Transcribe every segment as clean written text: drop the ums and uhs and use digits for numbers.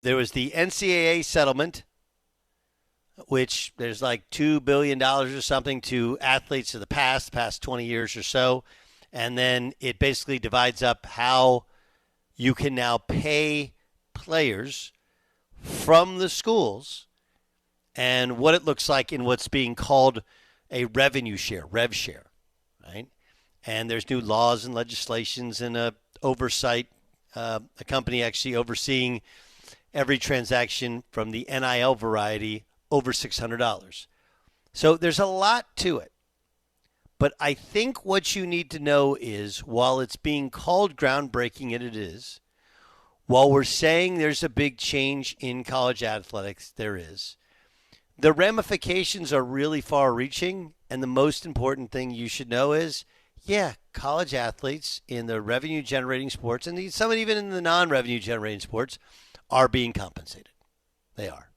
There was the NCAA settlement, which there's like $2 billion or something to athletes of the past 20 years or so. And then it basically divides up how you can now pay players from the schools and what it looks like in what's being called a revenue share, rev share, right? And there's new laws and legislations and a oversight, a company actually overseeing every transaction from the NIL variety over $600. So there's a lot to it. But I think what you need to know is while it's being called groundbreaking, and it is, while we're saying there's a big change in college athletics, there is, the ramifications are really far reaching. And the most important thing you should know is, yeah, college athletes in the revenue generating sports and some even in the non revenue generating sports are being compensated. They are.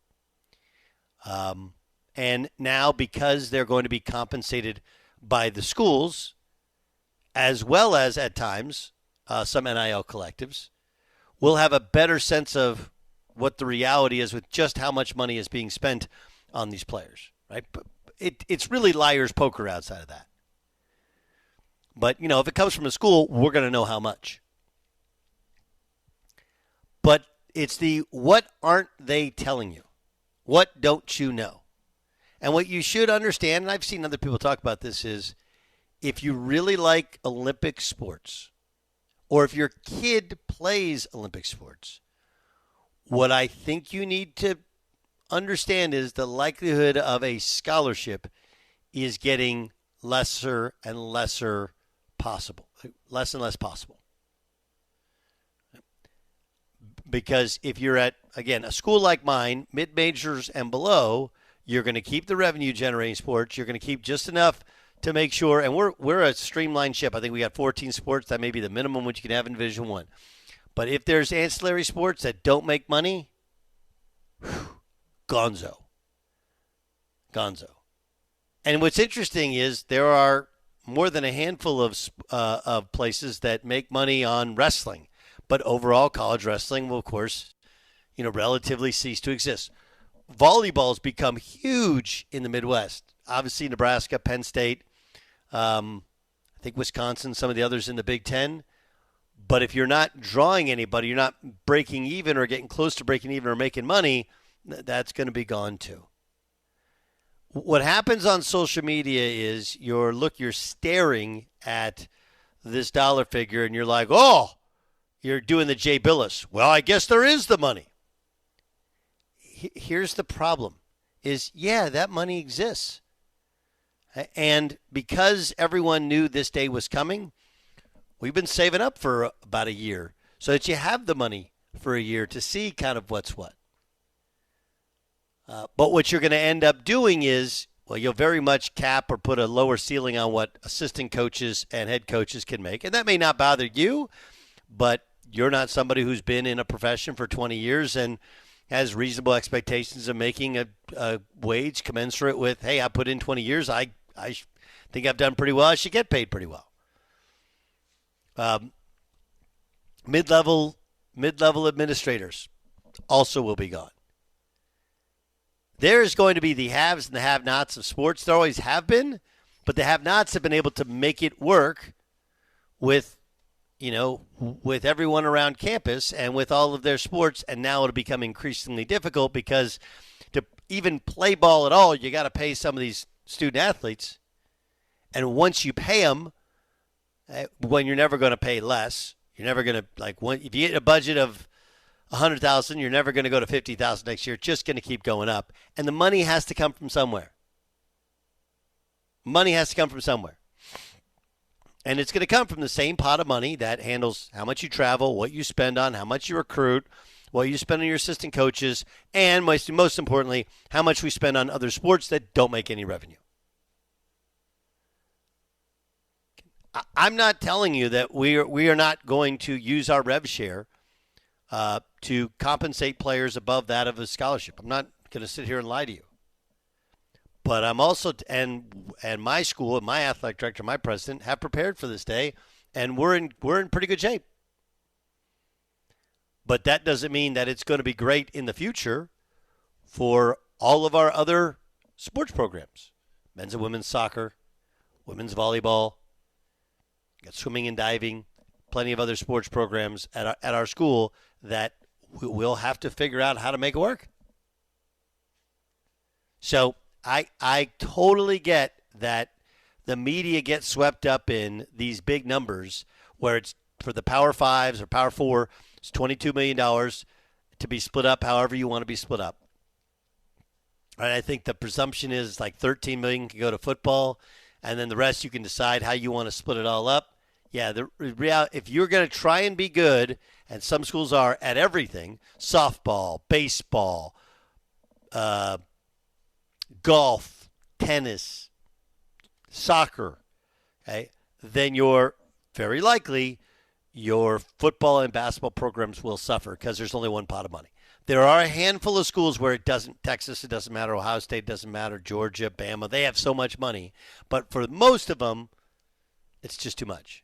And now because they're going to be compensated by the schools, as well as at times some NIL collectives, we'll have a better sense of what the reality is with just how much money is being spent on these players, right? But it's really liar's poker outside of that. But, if it comes from a school, we're going to know how much. But it's the what aren't they telling you? What don't you know? And what you should understand, and I've seen other people talk about this, is if you really like Olympic sports, or if your kid plays Olympic sports, what I think you need to understand is the likelihood of a scholarship is getting lesser and lesser possible, less and less possible. Because if you're at, again, a school like mine, mid-majors and below, you're going to keep the revenue generating sports. You're going to keep just enough to make sure, and we're a streamlined ship. I think we got 14 sports. That may be the minimum which you can have in Division One. But if there's ancillary sports that don't make money, gonzo. And what's interesting is there are more than a handful of places that make money on wrestling. But overall, college wrestling will, of course, relatively cease to exist. Volleyball's become huge in the Midwest. Obviously, Nebraska, Penn State, I think Wisconsin, some of the others in the Big Ten. But if you're not drawing anybody, you're not breaking even or getting close to breaking even or making money, that's going to be gone too. What happens on social media is you're staring at this dollar figure and you're like, oh, you're doing the Jay Billis. Well, I guess there is the money. Here's the problem is, yeah, that money exists. And because everyone knew this day was coming, we've been saving up for about a year so that you have the money for a year to see kind of what's what. But what you're going to end up doing is, well, you'll very much cap or put a lower ceiling on what assistant coaches and head coaches can make. And that may not bother you, but you're not somebody who's been in a profession for 20 years and has reasonable expectations of making a wage commensurate with, hey, I put in 20 years. I think I've done pretty well. I should get paid pretty well. Mid-level administrators also will be gone. There's going to be the haves and the have-nots of sports. There always have been, but the have-nots have been able to make it work with everyone around campus and with all of their sports, and now it'll become increasingly difficult because to even play ball at all, you got to pay some of these student athletes. And once you pay them, when you're never going to pay less, you're never going to, if you get a budget of $100,000, you're never going to go to $50,000 next year. It's just going to keep going up. And the money has to come from somewhere. Money has to come from somewhere. And it's going to come from the same pot of money that handles how much you travel, what you spend on, how much you recruit, what you spend on your assistant coaches, and most importantly, how much we spend on other sports that don't make any revenue. I'm not telling you that we are not going to use our rev share to compensate players above that of a scholarship. I'm not going to sit here and lie to you. But I'm also, and my school, and my athletic director, my president, have prepared for this day, and we're in pretty good shape. But that doesn't mean that it's going to be great in the future for all of our other sports programs. Men's and women's soccer, women's volleyball, got swimming and diving, plenty of other sports programs at our school that we'll have to figure out how to make it work. So I totally get that the media gets swept up in these big numbers where it's for the Power Fives or Power Four, it's $22 million to be split up however you want to be split up. And I think the presumption is like $13 million can go to football, and then the rest you can decide how you want to split it all up. Yeah, the reality, if you're going to try and be good, and some schools are at everything, softball, baseball, golf, tennis, soccer, okay, then you're very likely your football and basketball programs will suffer because there's only one pot of money. There are a handful of schools where it doesn't, Texas, it doesn't matter, Ohio State, it doesn't matter, Georgia, Bama, they have so much money. But for most of them, it's just too much.